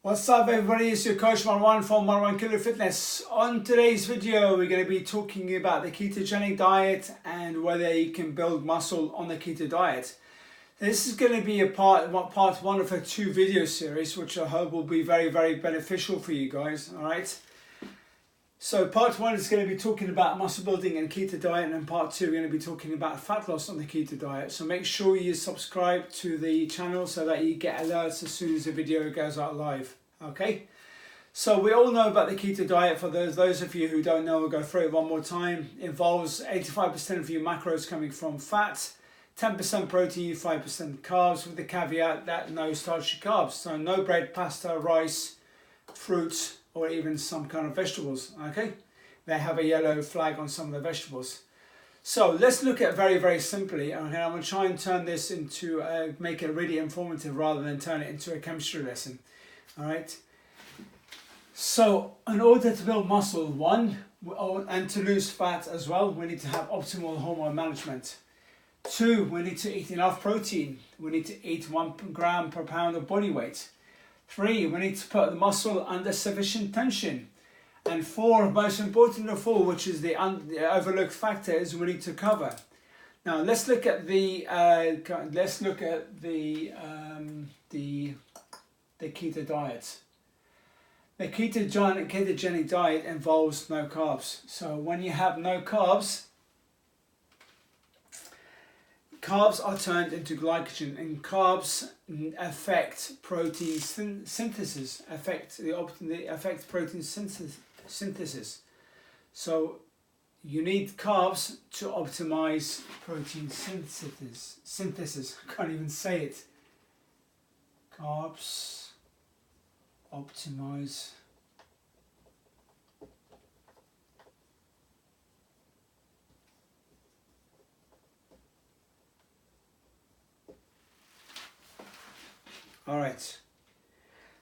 What's up everybody, it's your coach Marwan from Marwan Killer Fitness. On today's video we're going to be talking about the ketogenic diet and whether you can build muscle on the keto diet. This is going to be a part one of a 2 video series which I hope will be very beneficial for you guys. Alright, so part 1 is going to be talking about muscle building and keto diet, and in part 2 we're going to be talking about fat loss on the keto diet. So make sure you subscribe to the channel so that you get alerts as soon as the video goes out live. Okay, so we all know about the keto diet. For those of you who don't know, we'll go through it one more time. It involves 85% of your macros coming from fat, 10% protein, 5% carbs, with the caveat that no starchy carbs. So no bread, pasta, rice, fruits, or even some kind of vegetables. Okay, they have a yellow flag on some of the vegetables. So let's look at very simply. Okay, I'm going to try and turn this into make it really informative rather than turn it into a chemistry lesson. All right, so in order to build muscle, and to lose fat as well, we need to have optimal hormone management. 2, we need to eat enough protein. We need to eat 1 gram per pound of body weight. 3, we need to put the muscle under sufficient tension. And 4, most important of all, which is the overlooked factor, is we need to cover. Now let's look at the keto diet. The ketogenic diet involves no carbs. So when you have no carbs, carbs are turned into glycogen, and carbs affect protein synthesis, affect protein synthesis. So you need carbs to optimize protein synthesis. I can't even say it. Carbs optimize Alright,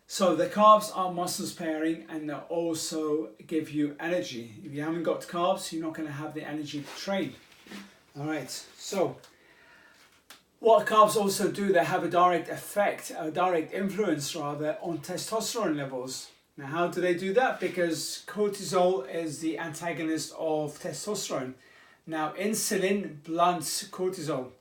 so the carbs are muscle sparing and they also give you energy. If you haven't got carbs, you're not going to have the energy to train. Alright, so what carbs also do, they have a direct influence rather, on testosterone levels. Now how do they do that? Because cortisol is the antagonist of testosterone. Now insulin blunts cortisol.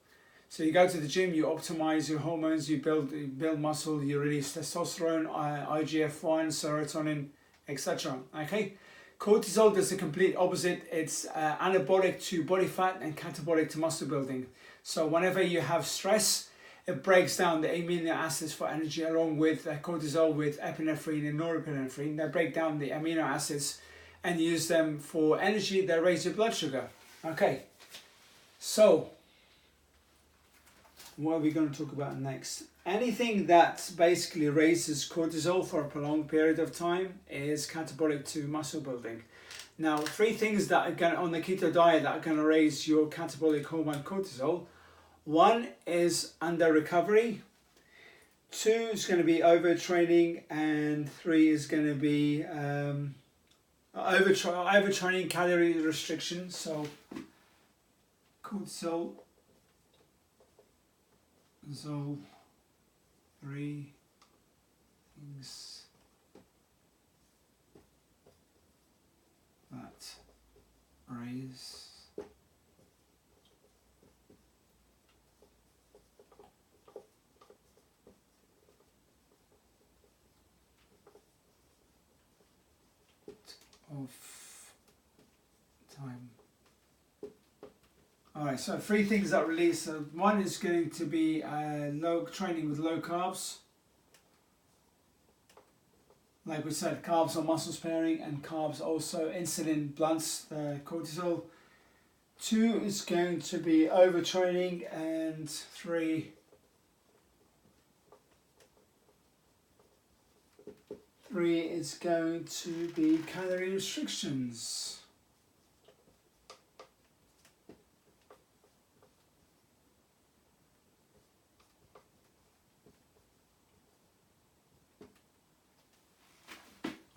So you go to the gym, you optimize your hormones, you build muscle, you release testosterone, IGF-1, serotonin, etc. Okay, cortisol does the complete opposite. It's anabolic to body fat and catabolic to muscle building. So whenever you have stress, it breaks down the amino acids for energy, along with cortisol with epinephrine and norepinephrine. They break down the amino acids and use them for energy. They raise your blood sugar. Okay, so what are we going to talk about next? Anything that basically raises cortisol for a prolonged period of time is catabolic to muscle building. Now, 3 things that are going on the keto diet that are going to raise your catabolic hormone cortisol. 1 is under recovery. 2 is going to be overtraining, and 3 is going to be overtraining, calorie restriction. So cortisol. So 3 things that raise of time. Alright, so 3 things that release. 1 is going to be training with low carbs. Like we said, carbs are muscle sparing, and carbs also, insulin blunts the cortisol. 2 is going to be overtraining, and 3 is going to be calorie restrictions.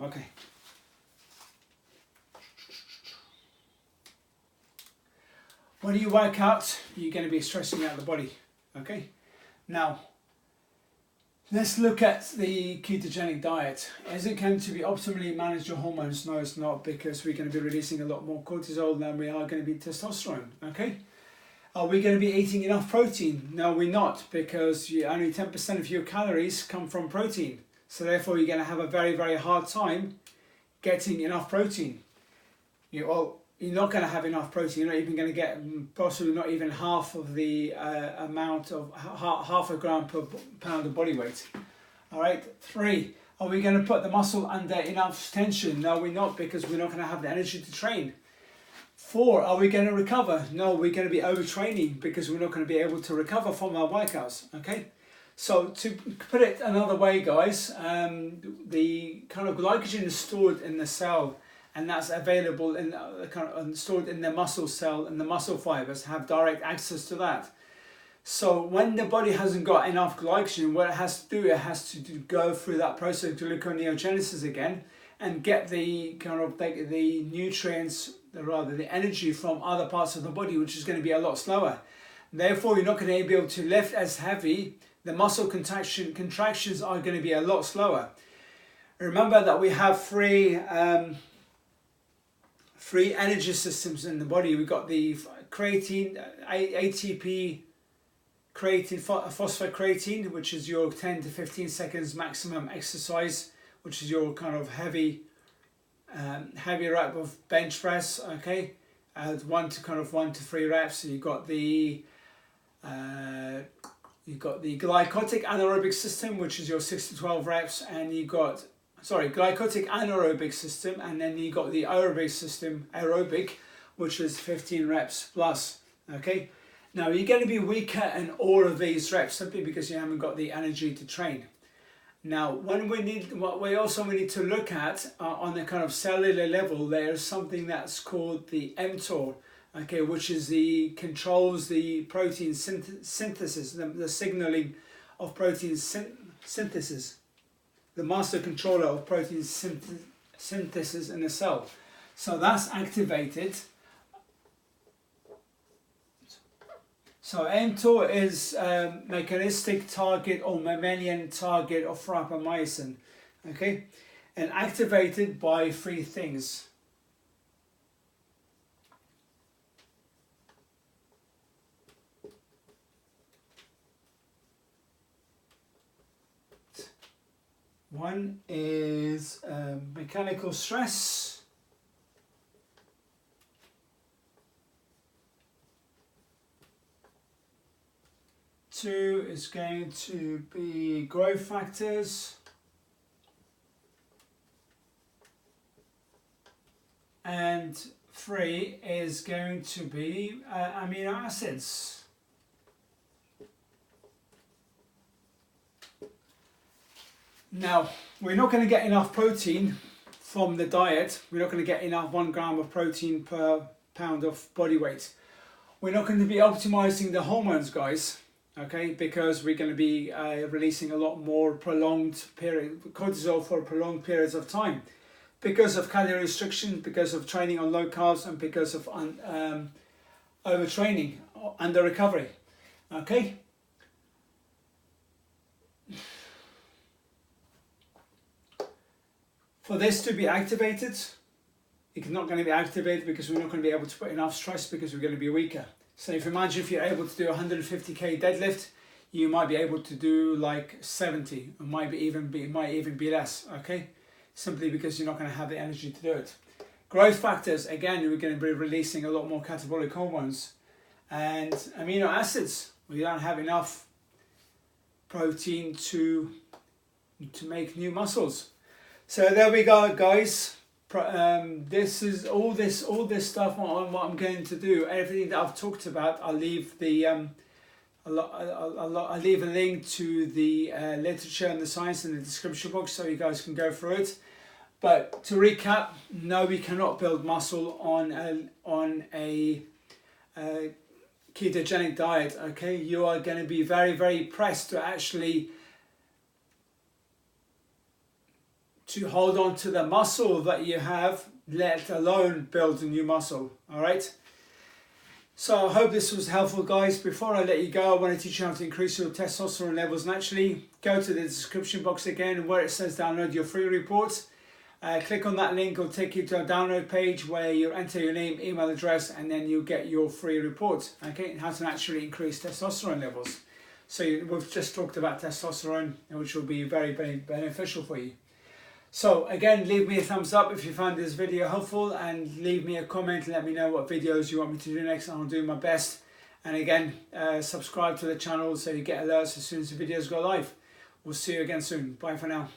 Okay. When you work out, you're going to be stressing out the body. Okay. Now, Let's look at the ketogenic diet. Is it going to be optimally manage your hormones? No, it's not, because we're going to be releasing a lot more cortisol than we are going to be testosterone. Okay. Are we going to be eating enough protein? No, we're not, because only 10% of your calories come from protein. So therefore, you're going to have a very, very hard time getting enough protein. You're not going to have enough protein. You're not even going to get possibly not even half of the amount of half a gram per pound of body weight. All right. 3, are we going to put the muscle under enough tension? No, we're not, because we're not going to have the energy to train. 4, are we going to recover? No, we're going to be overtraining, because we're not going to be able to recover from our workouts. Okay. So to put it another way, guys, the kind of glycogen is stored in the cell, and that's available in stored in the muscle cell, and the muscle fibers have direct access to that. So when the body hasn't got enough glycogen, what it has to do, it has to go through that process of gluconeogenesis again and get the the nutrients, rather the energy from other parts of the body, which is going to be a lot slower. Therefore, you're not going to be able to lift as heavy. The muscle contractions are going to be a lot slower. Remember that we have three energy systems in the body. We've got the creatine, ATP, creatine, phosphocreatine, which is your 10 to 15 seconds maximum exercise, which is your kind of heavy rep of bench press. Okay, 1 to 3 reps. So you've got the glycotic anaerobic system, which is your 6 to 12 reps, and you got glycotic anaerobic system, and then you got the aerobic system, which is 15 reps plus. Okay, now you're going to be weaker in all of these reps simply because you haven't got the energy to train. Now, what we need to look at on the kind of cellular level, there's something that's called the mTOR, okay, which is controls the protein synthesis, the signaling of protein synthesis, the master controller of protein synthesis in the cell. So that's activated. So mTOR is mechanistic target or mammalian target of rapamycin, okay, and activated by 3 things. One is mechanical stress. 2 is going to be growth factors. And 3 is going to be amino acids. Now, we're not going to get enough protein from the diet. We're not going to get enough 1 gram of protein per pound of body weight. We're not going to be optimizing the hormones, guys. Okay, because we're going to be releasing a lot more cortisol for prolonged periods of time, because of calorie restriction, because of training on low carbs, and because of overtraining, under recovery. Okay. For this to be activated, it's not going to be activated because we're not going to be able to put enough stress, because we're going to be weaker. So if you're able to do 150k deadlift, you might be able to do like 70, or might even be less. Okay, simply because you're not going to have the energy to do it. Growth factors, again, we're going to be releasing a lot more catabolic hormones, and amino acids. We don't have enough protein to make new muscles. So there we go, guys. This is all this stuff on what I'm going to do. Everything that I've talked about, I'll leave I'll leave a link to the literature and the science in the description box, so you guys can go through it. But to recap, no, we cannot build muscle on a ketogenic diet. Okay, you are going to be very, very pressed to actually hold on to the muscle that you have, let alone build a new muscle. All right. So I hope this was helpful, guys. Before I let you go, I want to teach you how to increase your testosterone levels naturally. Go to the description box again where it says download your free report. Click on that link, it'll take you to a download page where you enter your name, email address, and then you'll get your free report. Okay, how to naturally increase testosterone levels. So we've just talked about testosterone, which will be very, very beneficial for you. So again, leave me a thumbs up if you found this video helpful, and leave me a comment and let me know what videos you want me to do next, and I'll do my best. And again, subscribe to the channel so you get alerts as soon as the videos go live. We'll see you again soon. Bye for now.